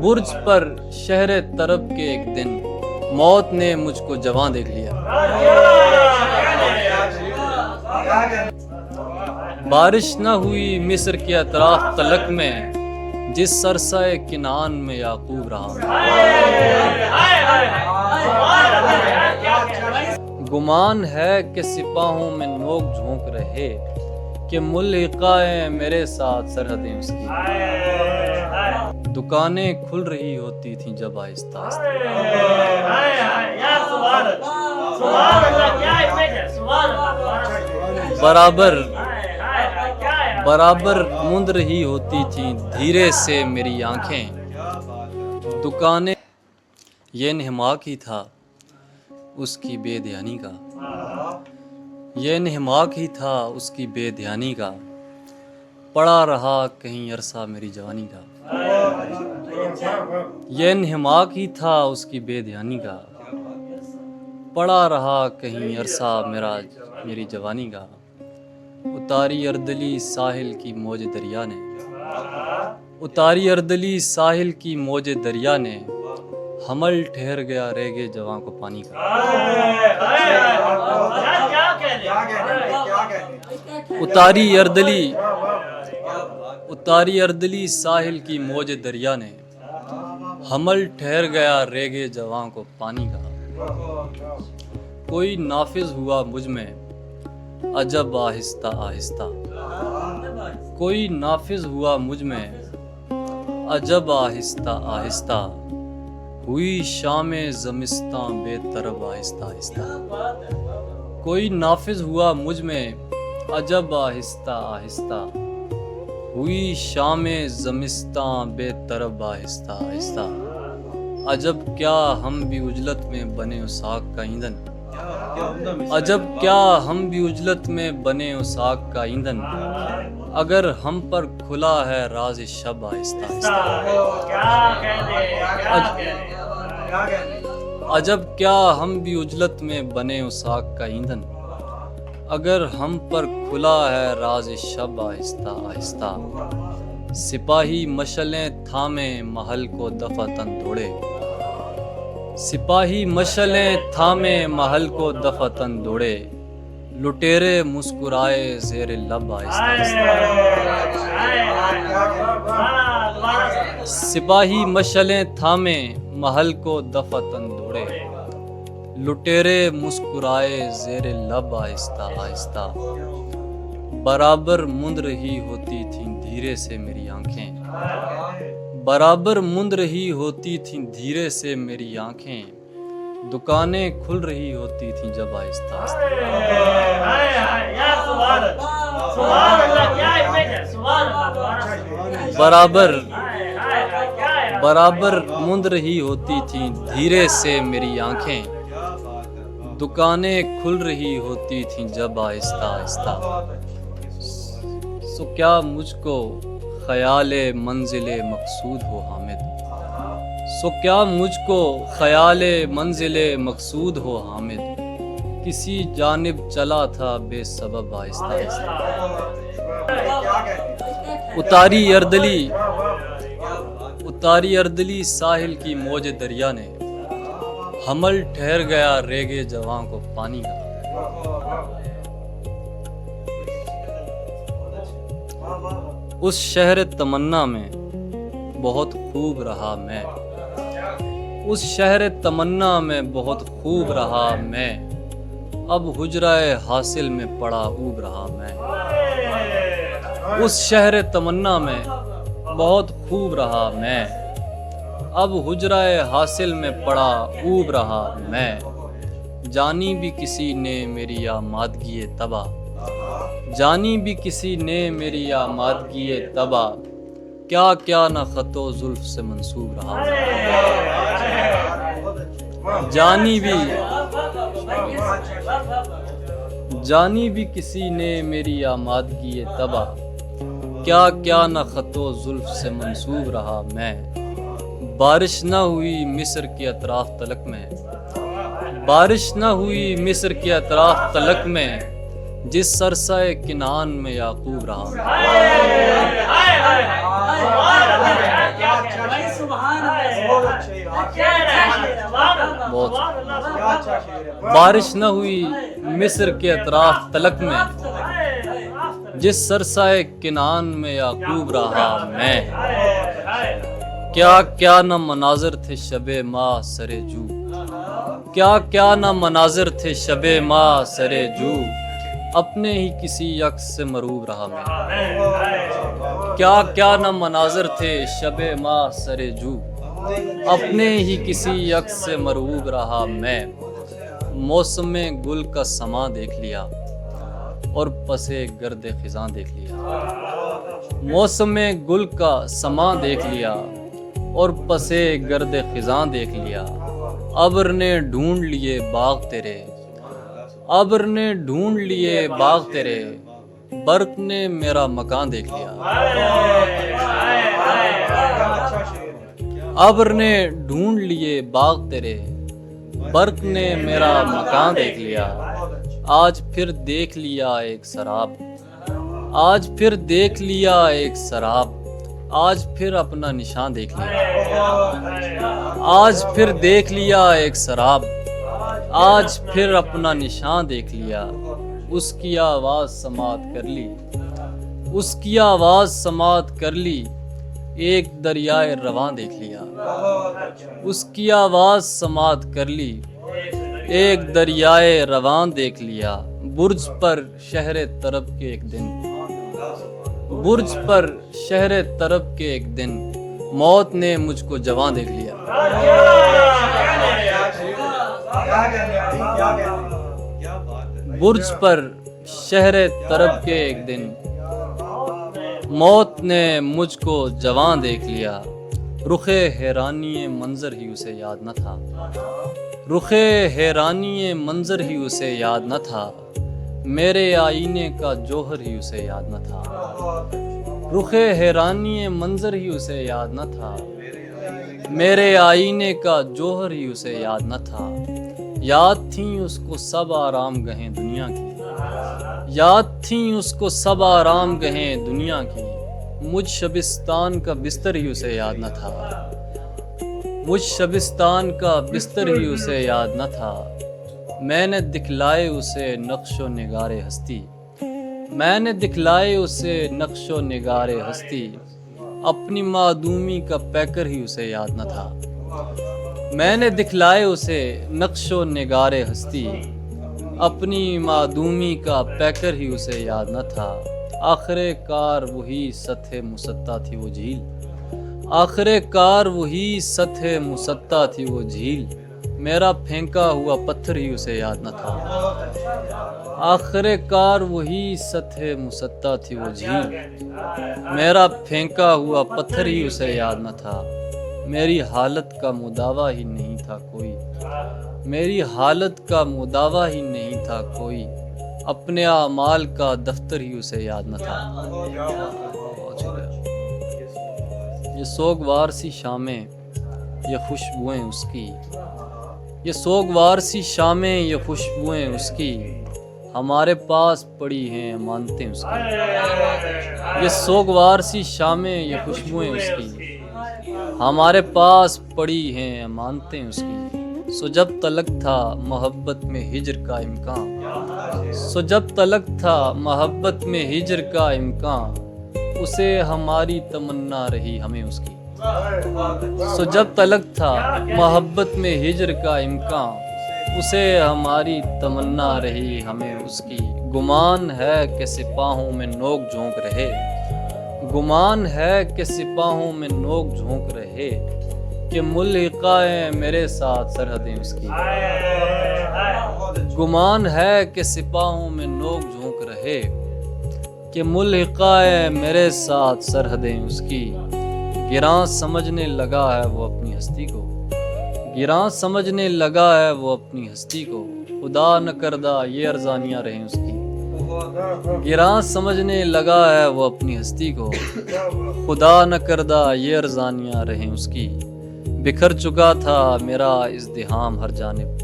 برج پر شہر طرب کے ایک دن موت نے مجھ کو جوان دیکھ لیا۔ بارش نہ ہوئی مصر کے اطراف تلک میں، جس سرسائے کنعان میں یعقوب رہا۔ گمان ہے کہ سپاہوں میں نوک جھونک رہے، کہ ملحقہ میرے ساتھ سرحدیں اس کی۔ دکانیں کھل رہی ہوتی تھیں جب آہستہ آہستہ، برابر مند رہی ہوتی تھیں دھیرے سے میری آنکھیں۔ دکانیں، یہ انہماک ہی تھا اس کی بے دھیانی کا، یہ انہماک ہی تھا اس کی بے دھیانی کا، پڑا رہا کہیں عرصہ میری جوانی کا۔ یہ انہماک ہی تھا اس کی بے دھیانی کا، پڑا رہا کہیں عرصہ میری جوانی کا۔ اتاری اردلی ساحل کی موج دریا نے، اتاری اردلی ساحل کی موج دریا نے، حمل ٹھہر گیا ریگے جواں کو پانی کا۔ اتاری اردلی ساحل کی موج دریا نے، حمل ٹھہر گیا ریگے جواں کو پانی کا۔ کوئی نافذ ہوا مجھ میں عجب آہستہ آہستہ، کوئی نافذ ہوا مجھ میں عجب آہستہ آہستہ، ہوئی شام زمستاں بے طرب آہستہ آہستہ۔ کوئی نافذ ہوا مجھ میں عجب آہستہ آہستہ، ہوئی شام زمستاں بے طرب آہستہ آہستہ۔ عجب کیا ہم بھی عجلت میں بنے اس آگ کا ایندھن، عجب کیا ہم بھی عجلت میں بنے اس آگ کا ایندھن، اگر ہم پر کھلا ہے راز شب آہستہ آہستہ۔ عجب کیا ہم بھی عجلت میں بنے اس آگ کا ایندھن، اگر ہم پر کھلا ہے راز شب آہستہ آہستہ۔ سپاہی مشعلیں تھامے محل کو دفعتاً دوڑے، سپاہی مشعلیں تھامے محل کو دفعتاً دوڑے، لٹیرے مسکرائے زیر لب آہستہ آہستہ۔ سپاہی مشعلیں تھامے محل کو دفعتاً دوڑے، لٹیرے مسکرائے زیر لب آہستہ آہستہ۔ برابر مند رہی ہوتی تھیں دھیرے سے میری آنکھیں، برابر مند رہی ہوتی تھیں دھیرے سے میری آنکھیں، دکانیں کھل رہی ہوتی تھیں جب آہستہ آہستہ۔ برابر مند رہی ہوتی تھیں دھیرے سے میری آنکھیں، دکانیں کھل رہی ہوتی تھیں جب آہستہ آہستہ۔ سو کیا مجھ کو خیال منزل مقصود ہو حامد، سو کیا مجھ کو خیال منزل مقصود ہو حامد، کسی جانب چلا تھا بے سبب آہستہ آہستہ۔ اتاری اردلی ساحل کی موج دریا نے، حمل ٹھہر گیا ریگے جواں کو پانی کا۔ اس شہر تمنا میں بہت خوب رہا میں، اس شہر تمنا میں بہت خوب رہا میں، اب حجرۂ حاصل میں پڑا اوب رہا میں۔ اس شہر تمنا میں بہت خوب رہا میں، اب حجرۂ حاصل میں پڑا اوب رہا میں، جانی بھی کسی نے میری آمادگی طبع، جانی بھی کسی نے میری آمادگی طبع، کیا کیا نہ خط و زلف سے منسوب رہا میں۔ جانی بھی کسی نے میری آمادگی طبع، کیا کیا نہ خط و زلف سے منسوب رہا میں۔ بارش نہ ہوئی مصر کے اطراف تلک میں، بارش نہ ہوئی مصر کے اطراف تلک میں، جس سرسائے کنعان میں یعقوب رہا۔ بہت بارش نہ ہوئی مصر کے اطراف تلک میں، جس سرسائے کنعان میں یعقوب رہا میں، کیا کیا نہ مناظر تھے شب ماہ سر جو، کیا کیا نہ مناظر تھے شب ماہ سر جو، اپنے ہی کسی یکس سے مروب رہا میں، کیا کیا نہ مناظر تھے شب ماہ سر جو، اپنے ہی کسی یکس سے مروب رہا میں، موسم گل کا سماں دیکھ لیا اور پسے گرد خزاں دیکھ لیا، موسم گل کا سماں دیکھ لیا اور پسے گرد خزاں دیکھ لیا، ابر نے ڈھونڈ لیے باغ تیرے، ابر نے ڈھونڈ لیے باغ تیرے، برق نے میرا مکان دیکھ لیا، ابر نے ڈھونڈ لیے باغ تیرے، برق نے میرا مکان دیکھ لیا، آج پھر دیکھ لیا ایک سراب، آج پھر دیکھ لیا ایک سراب، آج پھر اپنا نشان دیکھ لیا، آج پھر دیکھ لیا ایک سراب، آج پھر اپنا نشان دیکھ لیا، اس کی آواز سماعت کر لی، اس کی آواز سماعت کر لی، ایک دریائے رواں دیکھ لیا، اس کی آواز سماعت کر لی، ایک دریائے رواں دیکھ لیا، برج پر شہر طرب کے ایک دن، برج پر شہر طرب کے ایک دن، موت نے مجھ کو جوان دیکھ لیا، برج پر شہر طرب کے ایک دن، موت نے مجھ کو جوان دیکھ لیا، رخ حیرانی منظر ہی اسے یاد نہ تھا، رخ حیرانی منظر ہی اسے یاد نہ تھا، میرے آئینے کا جوہر ہی اسے یاد نہ تھا، رخ حیرانی منظر ہی اسے یاد نہ تھا، میرے آئینے کا جوہر ہی اسے یاد نہ تھا، یاد تھیں اس کو سب آرام گہیں دنیا کی، یاد تھیں اس کو سب آرام گہیں دنیا کی، مجھ شبستان کا بستر ہی اسے یاد نہ تھا، مجھ شبستان کا بستر ہی اسے یاد نہ تھا، میں نے دکھلائے اسے نقش و نگار ہستی، میں نے دکھلائے اسے نقش و نگار ہستی، اپنی معدومی کا پیکر ہی اسے یاد نہ تھا، میں نے دکھلائے اسے نقش و نگار ہستی، اپنی معدومی کا پیکر ہی اسے یاد نہ تھا، آخر کار وہی سطح مسطح تھی وہ جھیل، آخر کار وہی سطح مسطح تھی وہ جھیل، میرا پھینکا ہوا پتھر ہی اسے یاد نہ تھا، آخر کار وہی سطح مسطح تھی وہ جھیل، میرا پھینکا ہوا پتھر ہی اسے یاد نہ تھا، میری حالت کا مداوا ہی نہیں تھا کوئی، میری حالت کا مداوا ہی نہیں تھا کوئی، اپنے اعمال کا دفتر ہی اسے یاد نہ تھا۔ یہ سوگوار سی شامیں یہ خوشبوئیں اس کی، یہ سوگوار سی شامیں یہ خوشبوئیں اس کی، ہمارے پاس پڑی ہیں امانتیں اس کی، یہ سوگوار سی شامیں یہ خوشبوئیں اس کی، ہمارے پاس پڑی ہیں امانتیں اس کی، سو جب تلک تھا محبت میں ہجر کا امکان، سو جب تلک تھا محبت میں ہجر کا امکان، اسے ہماری تمنا رہی ہمیں اس کی، سو جب تلک تھا محبت میں ہجر کا امکان، اسے ہماری تمنا رہی ہمیں اس کی، گمان ہے کہ سپاہوں میں نوک جھونک رہے، گمان ہے کہ سپاہوں میں نوک جھونک رہے، کہ ملحقہ میرے ساتھ سرحدیں اس کی، گمان ہے کہ سپاہوں میں نوک جھونک رہے، کہ ملحقہ میرے ساتھ سرحدیں اس کی، گراں سمجھنے لگا ہے وہ اپنی ہستی کو، گراں سمجھنے لگا ہے وہ اپنی ہستی کو، خدا نہ کردہ یہ ارزانیاں رہیں اس کی، گراں سمجھنے لگا ہے وہ اپنی ہستی کو، خدا نہ کردہ یہ ارزانیاں رہیں اس کی، بکھر چکا تھا میرا ازدحام ہر جانب،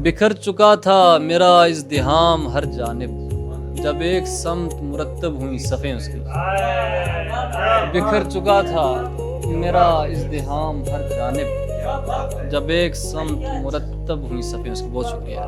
بکھر چکا تھا میرا ازدحام ہر جانب، جب ایک سمت مرتب ہوئی صفیں اس کی، بکھر چکا تھا میرا ازدحام ہر جانب، جب ایک سمت مرتب ہوئی صفیں، اس کی بہت شکریہ.